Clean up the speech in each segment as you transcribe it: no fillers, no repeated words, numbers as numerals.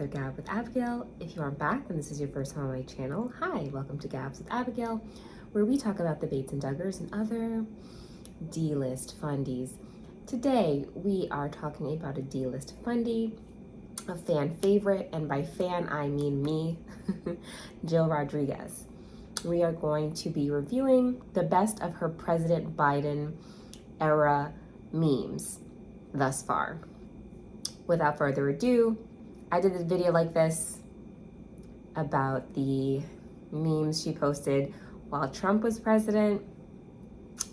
another Gab with Abigail. If you aren't back and this is your first time on my channel, hi, welcome to Gabs with Abigail, where we talk about the Bates and Duggars and other D-list fundies. Today, we are talking about a D-list fundie, a fan favorite, and by fan, I mean me, Jill Rodrigues. We are going to be reviewing the best of her President Biden era memes thus far. Without further ado, I did a video like this about the memes she posted while Trump was president.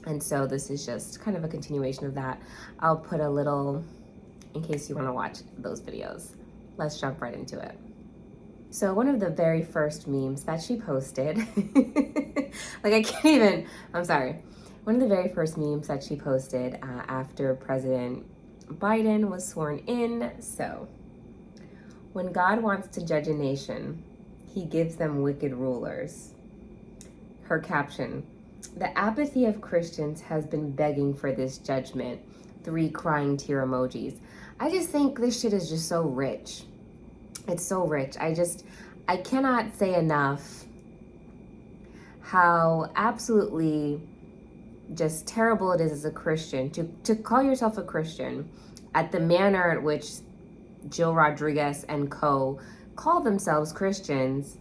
And so this is just kind of a continuation of that. I'll put a little in case you want to watch those videos. Let's jump right into it. So one of the very first memes that she posted, one of the very first memes that she posted after President Biden was sworn in. So, when God wants to judge a nation, he gives them wicked rulers. Her caption: the apathy of Christians has been begging for this judgment. 3 crying tear emojis. I just think this shit is just so rich. It's so rich. I cannot say enough how absolutely just terrible it is as a Christian to call yourself a Christian at the manner at which Jill Rodrigues and co call themselves Christians,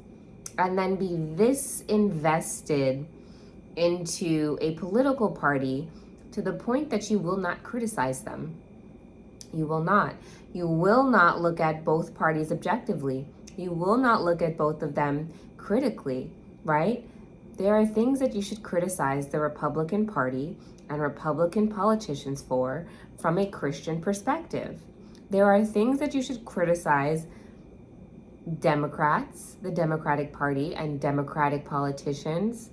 and then be this invested into a political party to the point that you will not criticize them. You will not. You will not look at both parties objectively. You will not look at both of them critically, right? There are things that you should criticize the Republican Party and Republican politicians for from a Christian perspective. There are things that you should criticize Democrats, the Democratic Party, and Democratic politicians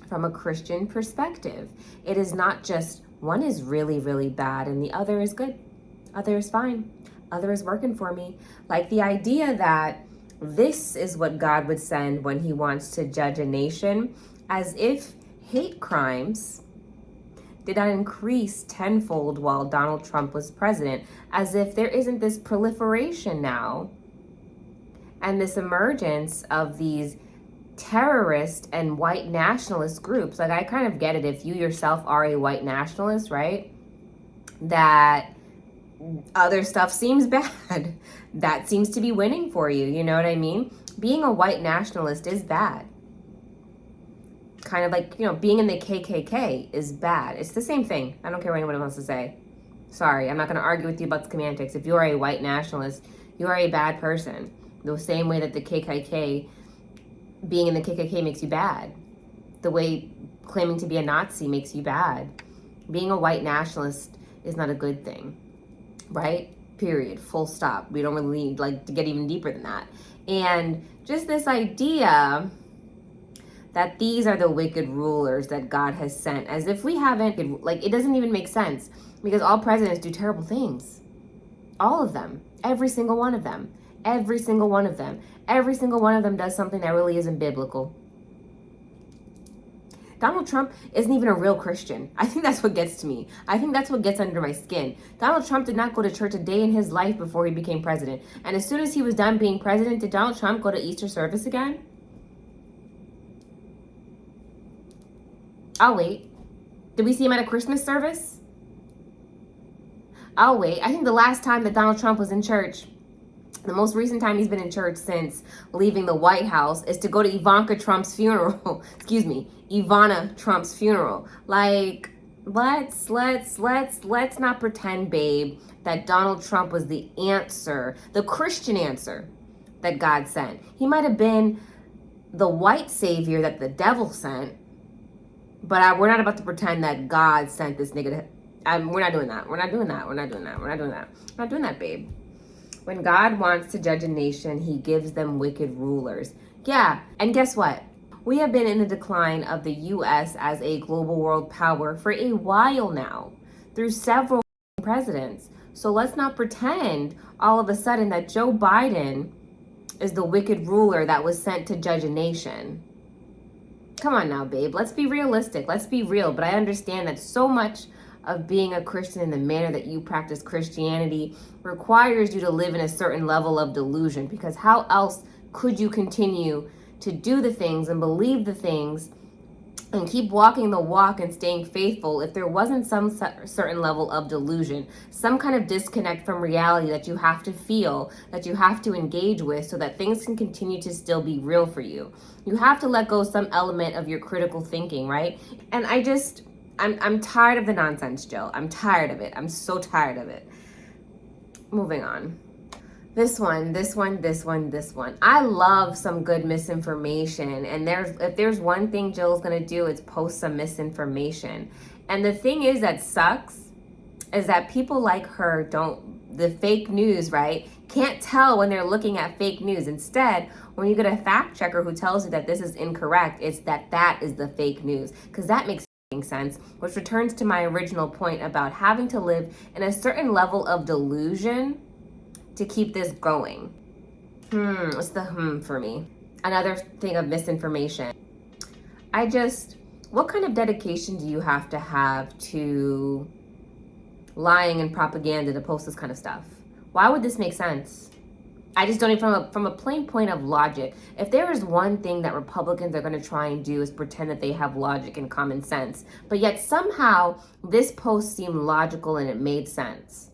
from a Christian perspective. It is not just one is really, really bad and the other is good. Other is fine. Other is working for me. Like the idea that this is what God would send when he wants to judge a nation, as if hate crimes did not increase tenfold while Donald Trump was president, as if there isn't this proliferation now and this emergence of these terrorist and white nationalist groups. Like, I kind of get it if you yourself are a white nationalist, right? That other stuff seems bad. That seems to be winning for you. You know what I mean? Being a white nationalist is bad. Kind of like, being in the KKK is bad. It's the same thing. I don't care what anyone wants to say. Sorry, I'm not going to argue with you about the semantics. If you are a white nationalist, you are a bad person. The same way that the KKK, being in the KKK makes you bad. The way claiming to be a Nazi makes you bad. Being a white nationalist is not a good thing. Right? Period. Full stop. We don't really need to get even deeper than that. And just this idea that these are the wicked rulers that God has sent, as if we haven't, it doesn't even make sense, because all presidents do terrible things. All of them. Every single one of them. Every single one of them. Every single one of them does something that really isn't biblical. Donald Trump isn't even a real Christian. I think that's what gets to me. I think that's what gets under my skin. Donald Trump did not go to church a day in his life before he became president. And as soon as he was done being president, did Donald Trump go to Easter service again? I'll wait. Did we see him at a Christmas service? I'll wait. I think the last time that Donald Trump was in church, the most recent time he's been in church since leaving the White House, is to go to Ivanka Trump's funeral. Ivana Trump's funeral. Like, let's not pretend, babe, that Donald Trump was the answer, the Christian answer that God sent. He might have been the white savior that the devil sent, but we're not about to pretend that God sent this nigga to, we're not doing that. We're not doing that, babe. When God wants to judge a nation, he gives them wicked rulers. Yeah, and guess what? We have been in the decline of the U.S. as a global world power for a while now, through several presidents. So let's not pretend all of a sudden that Joe Biden is the wicked ruler that was sent to judge a nation. Come on now, babe. Let's be realistic. Let's be real. But I understand that so much of being a Christian in the manner that you practice Christianity requires you to live in a certain level of delusion, because how else could you continue to do the things and believe the things and keep walking the walk and staying faithful if there wasn't some certain level of delusion, some kind of disconnect from reality that you have to feel, that you have to engage with so that things can continue to still be real for you. You have to let go some element of your critical thinking, right? And I'm tired of the nonsense, Jill. I'm tired of it. I'm so tired of it. Moving on. This one. I love some good misinformation. And if there's one thing Jill's gonna do, it's post some misinformation. And the thing is that sucks is that people like her the fake news, right? Can't tell when they're looking at fake news. Instead, when you get a fact checker who tells you that this is incorrect, it's that is the fake news. Because that makes sense, which returns to my original point about having to live in a certain level of delusion to keep this going. What's the for me? Another thing of misinformation. What kind of dedication do you have to lying and propaganda to post this kind of stuff? Why would this make sense? I just don't even, from a plain point of logic, if there is one thing that Republicans are going to try and do is pretend that they have logic and common sense, but yet somehow this post seemed logical and it made sense.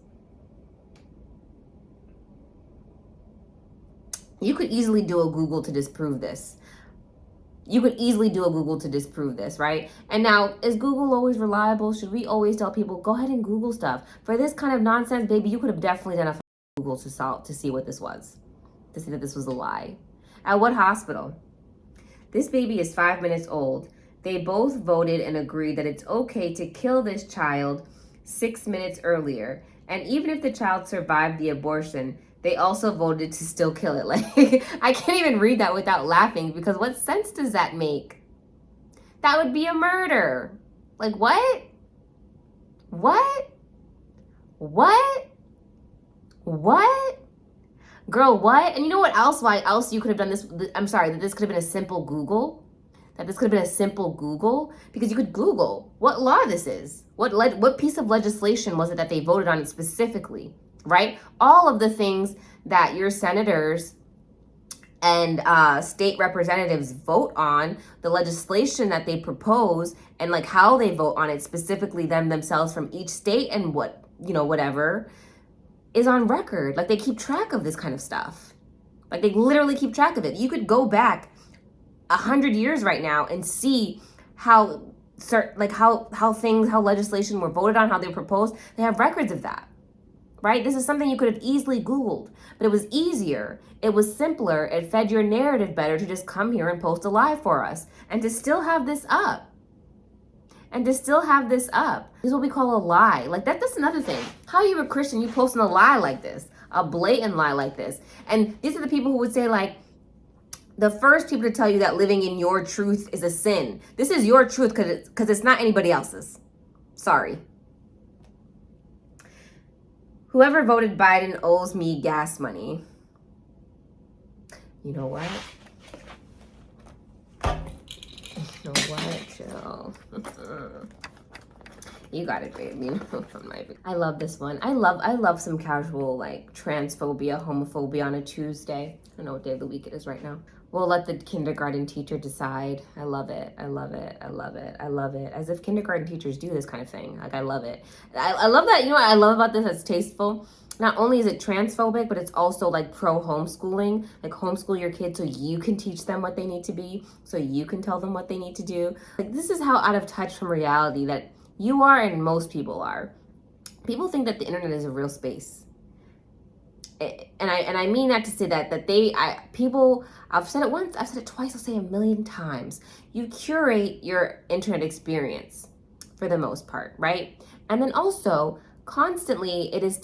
You could easily do a Google to disprove this. Right? And now, is Google always reliable? Should we always tell people, go ahead and Google stuff? For this kind of nonsense, baby, you could have definitely done a Google to see what this was, to see that this was a lie. At what hospital? This baby is 5 minutes old. They both voted and agreed that it's okay to kill this child 6 minutes earlier. And even if the child survived the abortion, they also voted to still kill it. Like, I can't even read that without laughing, because what sense does that make? That would be a murder. Like, what? Girl, what? And you know what else? Why else you could have done this? I'm sorry, that this could have been a simple Google. Because you could Google what law this is. What piece of legislation was it that they voted on specifically, right? All of the things that your senators and state representatives vote on, the legislation that they propose, and like how they vote on it, specifically themselves from each state, and whatever is on record. Like, they keep track of this kind of stuff. Like, they literally keep track of it. You could go back 100 years right now and see how legislation were voted on, how they were proposed. They have records of that, right? This is something you could have easily Googled, but it was easier. It was simpler. It fed your narrative better to just come here and post a lie for us, and to still have this up. This is what we call a lie. Like, that's another thing. How are you a Christian? You posting a lie like this, a blatant lie like this. And these are the people who would say, like, the first people to tell you that living in your truth is a sin. This is your truth because it's not anybody else's. Sorry. Whoever voted Biden owes me gas money. You know what? Jill? You got it, babe. I love this one. I love some casual, like, transphobia, homophobia on a Tuesday. I don't know what day of the week it is right now. We'll let the kindergarten teacher decide. I love it. As if kindergarten teachers do this kind of thing. Like, I love it. I love that. You know what I love about this? It's tasteful. Not only is it transphobic, but it's also like pro homeschooling. Like, homeschool your kids so you can teach them what they need to be, so you can tell them what they need to do. Like, this is how out of touch from reality that you are, and most people are. People think that the internet is a real space. And I mean that to say that people, I've said it once, I've said it twice, I'll say it 1,000,000 times. You curate your internet experience for the most part, right? And then also, constantly, it is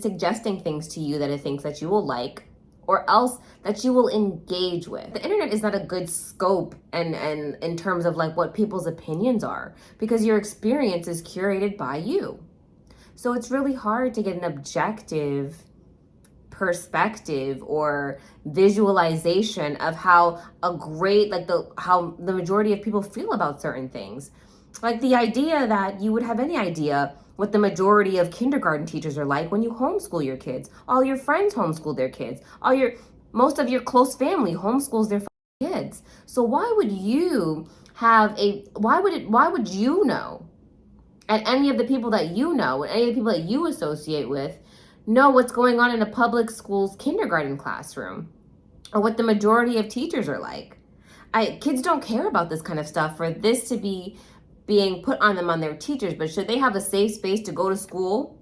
suggesting things to you that it thinks that you will like, or else that you will engage with. The internet is not a good scope and in terms of like what people's opinions are, because your experience is curated by you. So it's really hard to get an objective perspective or visualization of how how the majority of people feel about certain things. Like the idea that you would have any idea what the majority of kindergarten teachers are like when you homeschool your kids. All your friends homeschool their kids. Most of your close family homeschools their kids. So why would you why would you know, and any of the people that you know and any of the people that you associate with know what's going on in a public school's kindergarten classroom or what the majority of teachers are like? Kids don't care about this kind of stuff for this to be being put on them on their teachers, but should they have a safe space to go to school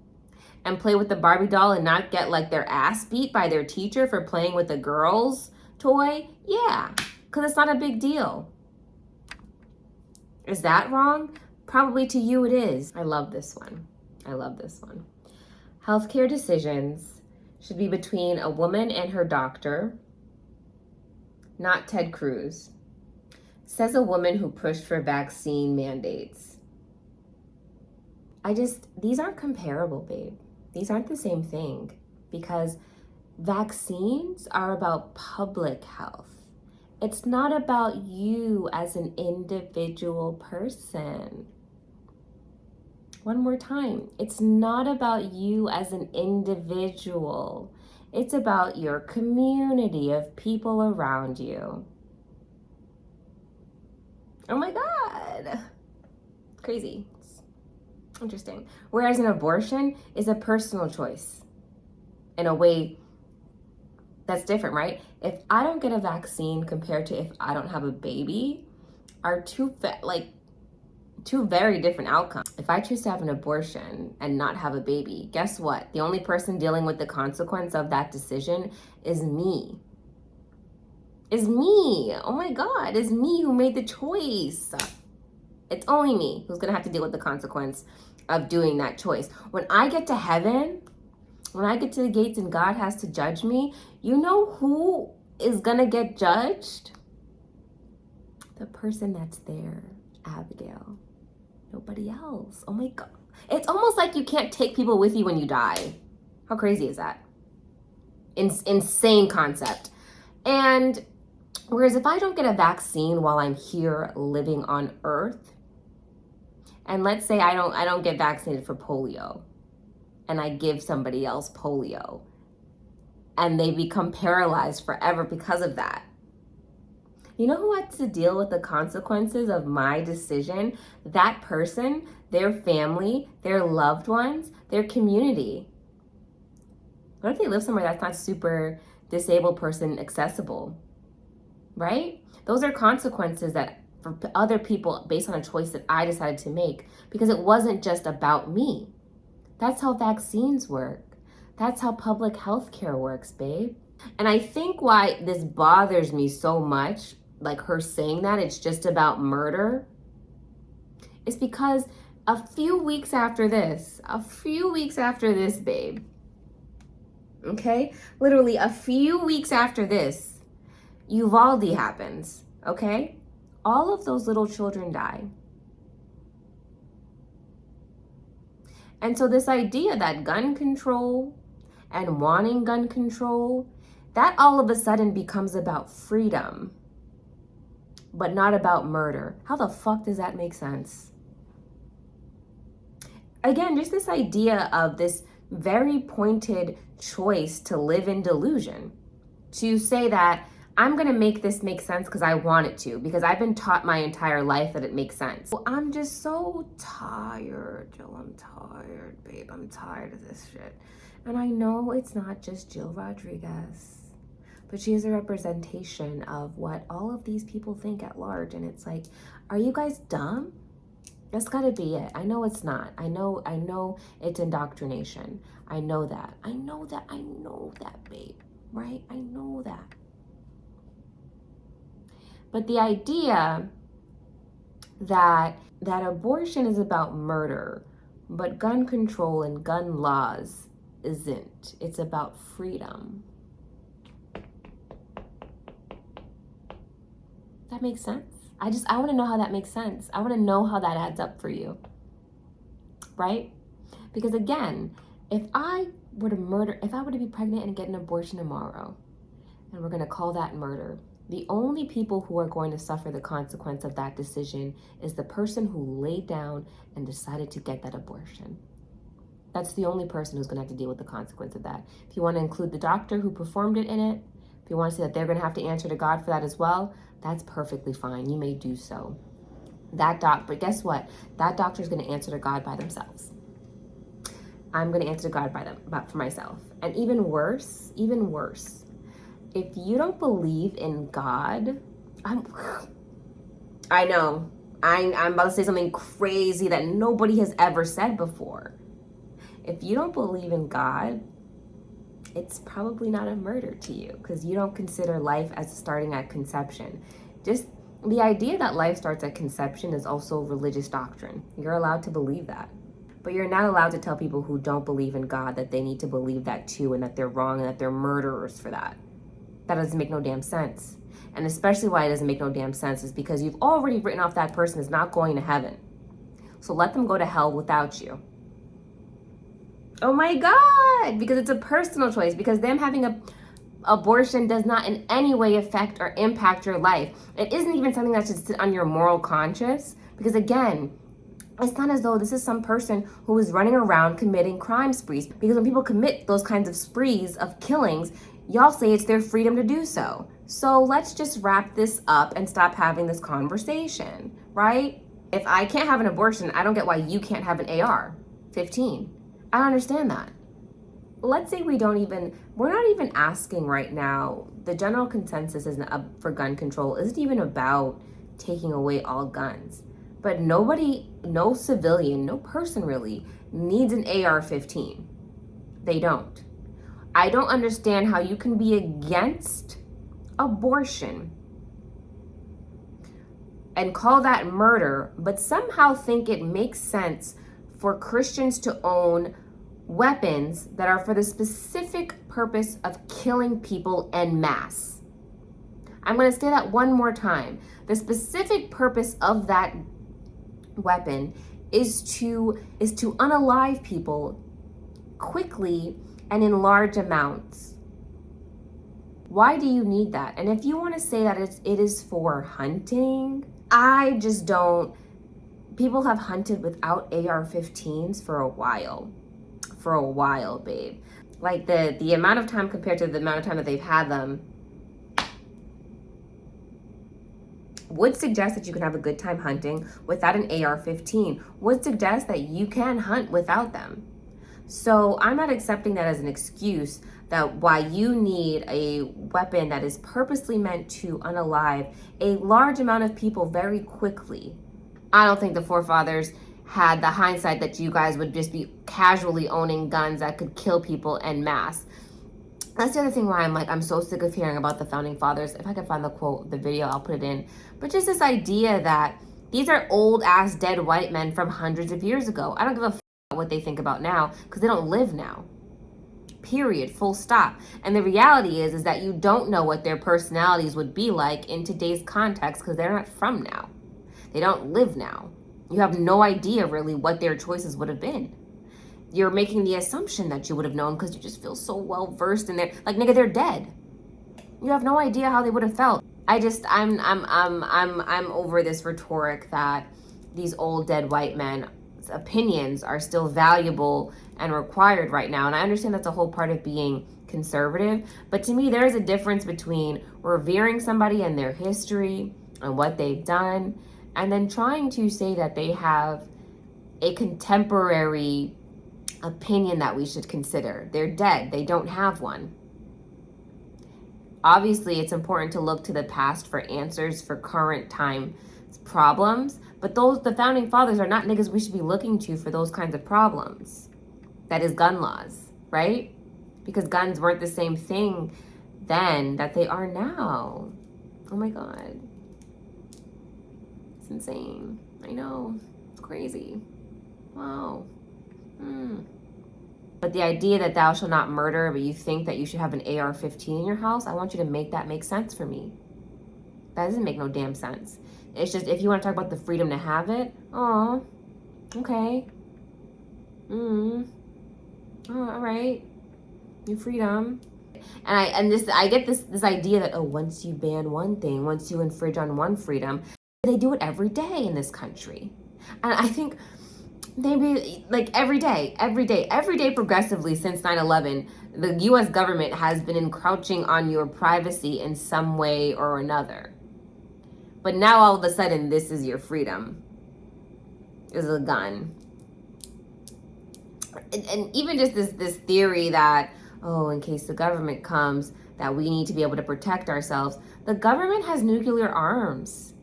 and play with the Barbie doll and not get like their ass beat by their teacher for playing with a girl's toy? Yeah, because it's not a big deal. Is that wrong? Probably to you it is. I love this one. I love this one. Healthcare decisions should be between a woman and her doctor, not Ted Cruz. Says a woman who pushed for vaccine mandates. These aren't comparable, babe. These aren't the same thing, because vaccines are about public health. It's not about you as an individual person. One more time. It's not about you as an individual. It's about your community of people around you. Oh my God. Crazy. It's interesting. Whereas an abortion is a personal choice in a way that's different, right? If I don't get a vaccine compared to if I don't have a baby are two very different outcomes. If I choose to have an abortion and not have a baby, guess what? The only person dealing with the consequence of that decision is me. Is me. Oh my God, it's me who made the choice. It's only me who's gonna have to deal with the consequence of doing that choice. When I get to heaven, when I get to the gates and God has to judge me, you know who is gonna get judged? The person that's there, Abigail. Nobody else. Oh my God. It's almost like you can't take people with you when you die. How crazy is that? Insane concept. And whereas if I don't get a vaccine while I'm here living on Earth, and let's say I don't get vaccinated for polio, and I give somebody else polio, and they become paralyzed forever because of that. You know who has to deal with the consequences of my decision? That person, their family, their loved ones, their community. What if they live somewhere that's not super disabled person accessible? Right? Those are consequences that for other people based on a choice that I decided to make, because it wasn't just about me. That's how vaccines work. That's how public health care works, babe. And I think why this bothers me so much, like her saying that it's just about murder, is because a few weeks after this, babe, okay? Literally a few weeks after this, Uvalde happens, okay? All of those little children die. And so this idea that gun control and wanting gun control, that all of a sudden becomes about freedom, but not about murder. How the fuck does that make sense? Again, just this idea of this very pointed choice to live in delusion, to say that I'm gonna make this make sense because I want it to, because I've been taught my entire life that it makes sense. Well, I'm just so tired, Jill. I'm tired, babe. I'm tired of this shit. And I know it's not just Jill Rodrigues, but she is a representation of what all of these people think at large. And it's like, are you guys dumb? That's gotta be it. I know it's not. I know it's indoctrination. I know that, babe, right? I know that. But the idea that abortion is about murder, but gun control and gun laws isn't. It's about freedom. That makes sense? I want to know how that makes sense. I want to know how that adds up for you. Right? Because again, if I were to be pregnant and get an abortion tomorrow, and we're going to call that murder, The only people who are going to suffer the consequence of that decision is the person who laid down and decided to get that abortion. That's the only person who's going to have to deal with the consequence of that. If you want to include the doctor who performed it in it, if you want to say that they're going to have to answer to God for that as well, that's perfectly fine. You may do so. But guess what? That doctor is going to answer to God by themselves. I'm going to answer to God for myself. And even worse, if you don't believe in God, I know, I'm about to say something crazy that nobody has ever said before. If you don't believe in God, it's probably not a murder to you because you don't consider life as starting at conception. Just the idea that life starts at conception is also religious doctrine. You're allowed to believe that. But you're not allowed to tell people who don't believe in God that they need to believe that too and that they're wrong and that they're murderers for that. That doesn't make no damn sense. And especially why it doesn't make no damn sense is because you've already written off that person as not going to heaven. So let them go to hell without you. Oh my God, because it's a personal choice, because them having a abortion does not in any way affect or impact your life. It isn't even something that should sit on your moral conscience, because again, it's not as though this is some person who is running around committing crime sprees, because when people commit those kinds of sprees of killings, y'all say it's their freedom to do so. So let's just wrap this up and stop having this conversation, right? If I can't have an abortion, I don't get why you can't have an AR-15. I don't understand that. Let's say we're not even asking right now, the general consensus isn't up for gun control, isn't even about taking away all guns. But nobody, no civilian, no person really needs an AR-15. They don't. I don't understand how you can be against abortion and call that murder, but somehow think it makes sense for Christians to own weapons that are for the specific purpose of killing people en masse. I'm going to say that one more time. The specific purpose of that weapon is to unalive people quickly and in large amounts. Why do you need that? And if you want to say that it is for hunting, I just don't. People have hunted without AR-15s for a while. Babe. Like the amount of time compared to the amount of time that they've had them would suggest that you can have a good time hunting without an AR-15, would suggest that you can hunt without them. So I'm not accepting that as an excuse that why you need a weapon that is purposely meant to unalive a large amount of people very quickly. I don't think the forefathers had the hindsight that you guys would just be casually owning guns that could kill people en masse. That's the other thing why I'm so sick of hearing about the founding fathers. If I can find the quote, the video, I'll put it in. But just this idea that these are old ass dead white men from hundreds of years ago. I don't give a f about what they think about now because they don't live now. Period. Full stop. And the reality is that you don't know what their personalities would be like in today's context because they're not from now. They don't live now. You have no idea really what their choices would have been. You're making the assumption that you would have known because you just feel so well versed in their, like, nigga, they're dead. You have no idea how they would have felt. I'm over this rhetoric that these old dead white men's opinions are still valuable and required right now. And I understand that's a whole part of being conservative. But to me, there is a difference between revering somebody and their history and what they've done, and then trying to say that they have a contemporary opinion that we should consider. They're dead. They don't have one. Obviously, it's important to look to the past for answers for current time problems, but the founding fathers are not niggas we should be looking to for those kinds of problems. That is gun laws, right? Because guns weren't the same thing then that they are now. Oh my God. It's insane. I know. It's crazy. Wow. But the idea that thou shalt not murder, but you think that you should have an AR-15 in your house, I want you to make that make sense for me. That doesn't make no damn sense. It's just, if you want to talk about the freedom to have it, oh, okay. Oh, all right. Your freedom. And I get this idea that, oh, once you ban one thing, once you infringe on one freedom, they do it every day in this country. And I think maybe like every day progressively since 9/11, the US government has been encroaching on your privacy in some way or another. But now all of a sudden, this is your freedom, is a gun. And even just this theory that, oh, in case the government comes, that we need to be able to protect ourselves. The government has nuclear arms.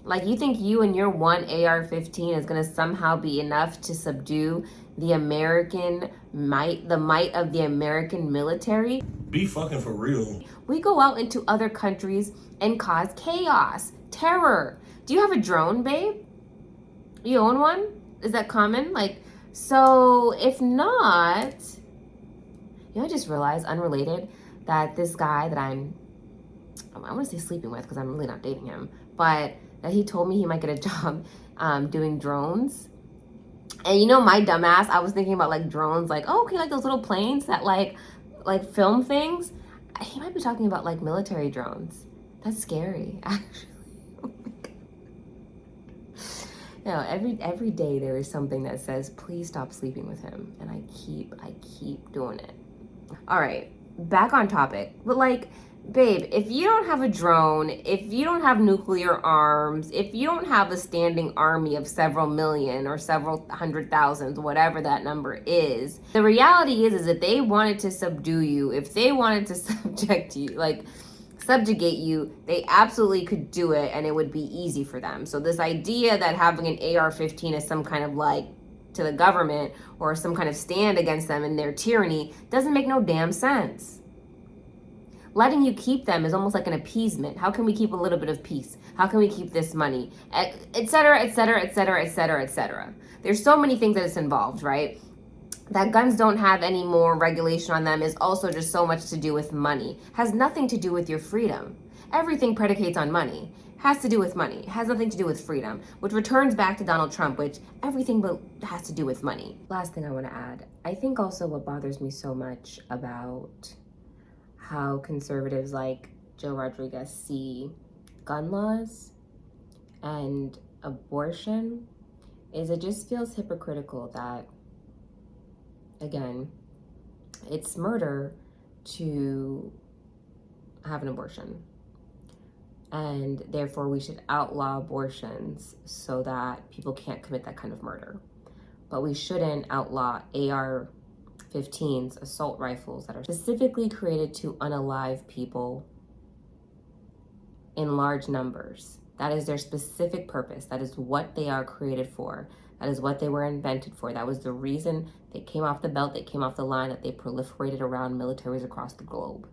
Like, you think you and your one AR-15 is going to somehow be enough to subdue the American might, the might of the American military? Be fucking for real. We go out into other countries and cause chaos, terror. Do you have a drone, babe? You own one? Is that common? Like, so if not, I just realized, unrelated, that this guy that I want to say sleeping with, because I'm really not dating him, but that he told me he might get a job doing drones. And my dumbass, I was thinking about like drones, like, oh, okay, like those little planes that like film things. He might be talking about like military drones. That's scary, actually. Every day there is something that says, please stop sleeping with him. And I keep doing it. All right, back on topic. But like, babe, if you don't have a drone, if you don't have nuclear arms, if you don't have a standing army of several million or several 100,000, whatever that number is, the reality is if they wanted to subdue you, if they wanted to subjugate you, they absolutely could do it, and it would be easy for them. So this idea that having an AR-15 is some kind of like to the government or some kind of stand against them and their tyranny doesn't make no damn sense. Letting you keep them is almost like an appeasement. How can we keep a little bit of peace? How can we keep this money? Et cetera, et cetera, et cetera, et cetera, et cetera. There's so many things that it's involved, right? That guns don't have any more regulation on them is also just so much to do with money. Has nothing to do with your freedom. Everything predicates on money. Has to do with money. Has nothing to do with freedom, which returns back to Donald Trump, which everything has to do with money. Last thing I want to add, I think also what bothers me so much about how conservatives like Joe Rodrigues see gun laws and abortion is it just feels hypocritical that, again, it's murder to have an abortion. And therefore we should outlaw abortions so that people can't commit that kind of murder. But we shouldn't outlaw AR-15s, assault rifles that are specifically created to unalive people in large numbers. That is their specific purpose. That is what they are created for. That is what they were invented for. That was the reason they came off the belt, they came off the line, that they proliferated around militaries across the globe.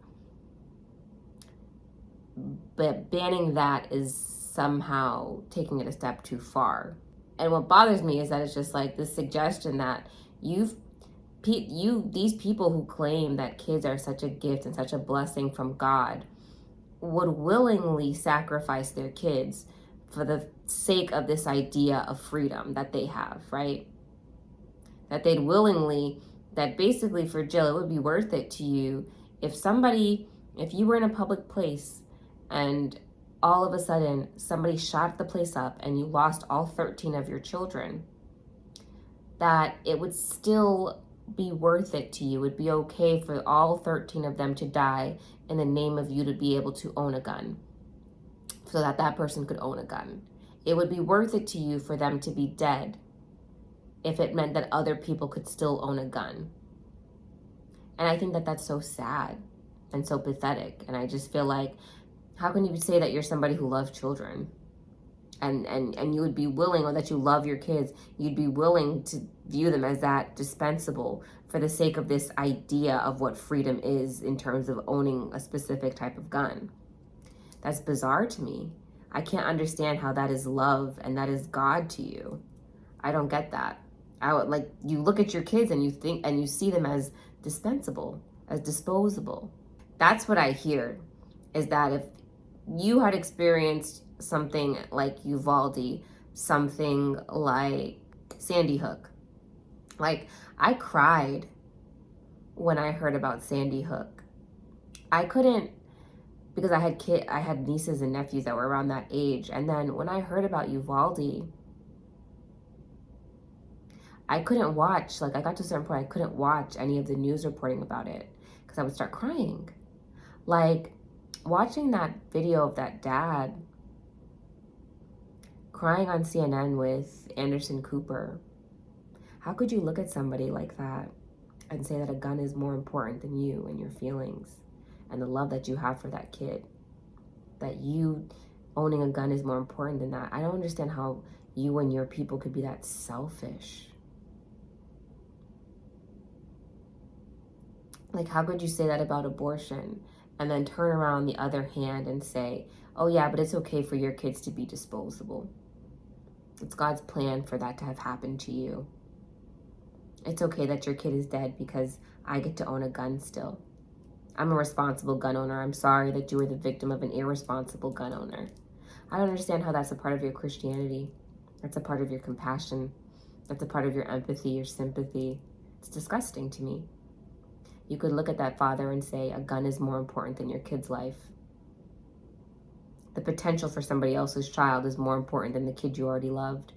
But banning that is somehow taking it a step too far. And what bothers me is that it's just like this suggestion that these people who claim that kids are such a gift and such a blessing from God would willingly sacrifice their kids for the sake of this idea of freedom that they have, right? That they'd willingly, that basically for Jill, it would be worth it to you if you were in a public place and all of a sudden somebody shot the place up and you lost all 13 of your children, that it would still be worth it to you. It would be okay for all 13 of them to die in the name of you to be able to own a gun, so that that person could own a gun. It would be worth it to you for them to be dead if it meant that other people could still own a gun. And I think that that's so sad and so pathetic. And I just feel like, how can you say that you're somebody who loves children and you would be willing, or that you love your kids, you'd be willing to view them as that dispensable for the sake of this idea of what freedom is in terms of owning a specific type of gun? That's bizarre to me. I can't understand how that is love and that is God to you. I don't get that. You look at your kids and you think and you see them as dispensable, as disposable. That's what I hear, is that if you had experienced something like Uvalde, something like Sandy Hook, Like, I cried when I heard about Sandy Hook. I couldn't, because I had nieces and nephews that were around that age. And then when I heard about Uvalde, I couldn't watch, like I got to a certain point, I couldn't watch any of the news reporting about it because I would start crying. Like, watching that video of that dad crying on CNN with Anderson Cooper. How could you look at somebody like that and say that a gun is more important than you and your feelings and the love that you have for that kid? That you owning a gun is more important than that. I don't understand how you and your people could be that selfish. Like, how could you say that about abortion and then turn around the other hand and say, oh yeah, but it's okay for your kids to be disposable. It's God's plan for that to have happened to you. It's okay that your kid is dead because I get to own a gun still. I'm a responsible gun owner. I'm sorry that you were the victim of an irresponsible gun owner. I don't understand how that's a part of your Christianity. That's a part of your compassion. That's a part of your empathy, your sympathy. It's disgusting to me. You could look at that father and say, a gun is more important than your kid's life. The potential for somebody else's child is more important than the kid you already loved.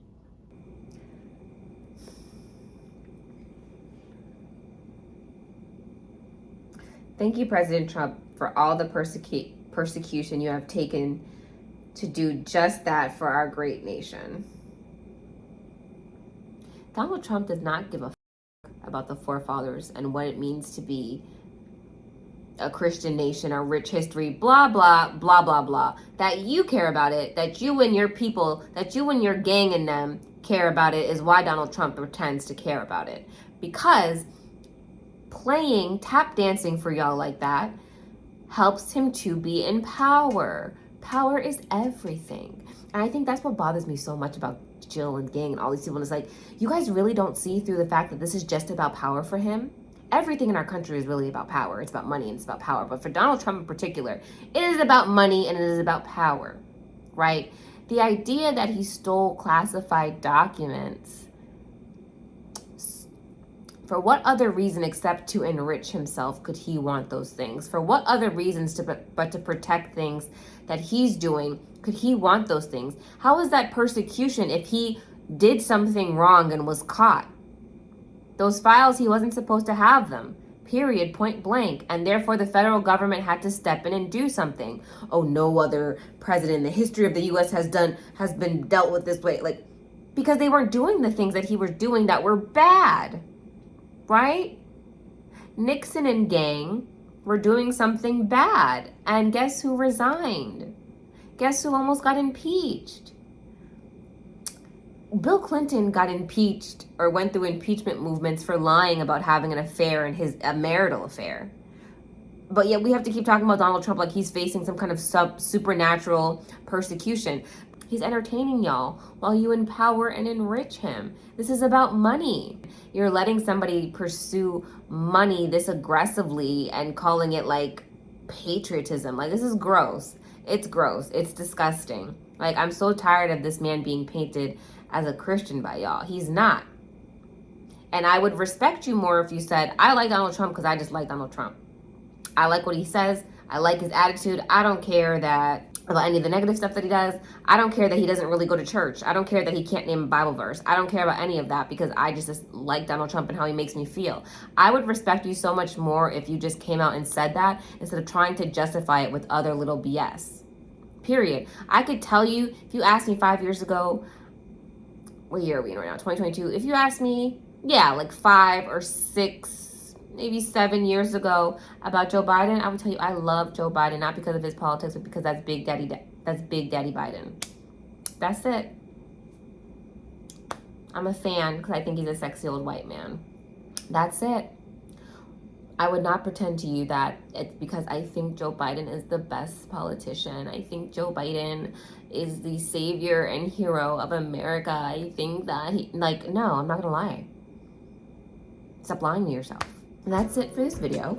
Thank you, President Trump, for all the persecution you have taken to do just that for our great nation. Donald Trump does not give a about the forefathers and what it means to be a Christian nation, a rich history, blah, blah, blah, blah, blah. That you care about it, that you and your people, that you and your gang and them care about it is why Donald Trump pretends to care about it. Because playing tap dancing for y'all like that helps him to be in power. Power is everything. And I think that's what bothers me so much about Jill and gang and all these people. And it's like, you guys really don't see through the fact that this is just about power for him. Everything in our country is really about power. It's about money and it's about power. But for Donald Trump in particular, it is about money and it is about power, right? The idea that he stole classified documents, for what other reason except to enrich himself could he want those things? For what other reasons but to protect things that he's doing could he want those things? How is that persecution if he did something wrong and was caught? Those files, he wasn't supposed to have them, period, point blank. And therefore the federal government had to step in and do something. Oh, no other president in the history of the US has been dealt with this way. Like, because they weren't doing the things that he was doing that were bad. Right? Nixon and gang were doing something bad. And guess who resigned? Guess who almost got impeached? Bill Clinton got impeached or went through impeachment movements for lying about having an affair and a marital affair. But yet we have to keep talking about Donald Trump like he's facing some kind of supernatural persecution. He's entertaining y'all while you empower and enrich him. This is about money. You're letting somebody pursue money this aggressively and calling it like patriotism. Like, this is gross. It's gross. It's disgusting. Like, I'm so tired of this man being painted as a Christian by y'all. He's not. And I would respect you more if you said, I like Donald Trump because I just like Donald Trump. I like what he says. I like his attitude. I don't care about any of the negative stuff that he does. I don't care that he doesn't really go to church. I don't care that he can't name a Bible verse. I don't care about any of that because I just like Donald Trump and how he makes me feel. I would respect you so much more if you just came out and said that instead of trying to justify it with other little BS. Period. I could tell you, if you asked me 5 years ago, what year are we in right now? 2022. If you asked me, yeah, like 5 or 6, maybe 7 years ago about Joe Biden, I would tell you I love Joe Biden, not because of his politics, but because that's Big Daddy Biden. That's it. I'm a fan because I think he's a sexy old white man. That's it. I would not pretend to you that it's because I think Joe Biden is the best politician. I think Joe Biden is the savior and hero of America. I think that no, I'm not gonna lie. Stop lying to yourself. And that's it for this video.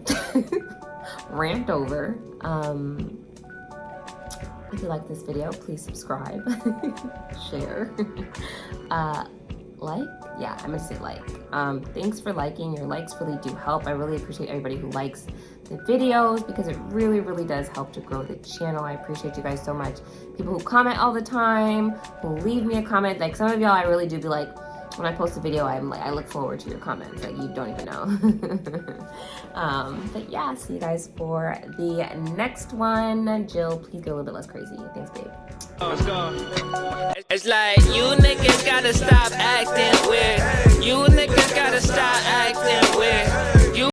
Rant over. If you like this video, please subscribe, share, like? Yeah, I'm gonna say like. Thanks for liking. Your likes really do help. I really appreciate everybody who likes the videos because it really, really does help to grow the channel. I appreciate you guys so much. People who comment all the time, who leave me a comment. Like some of y'all, I really do be like, when I post a video, I look forward to your comments. Like you don't even know. But yeah, see you guys for the next one. Jill, please go a little bit less crazy. Thanks, babe. Let's go. It's like you niggas gotta stop acting weird. You niggas gotta stop acting weird.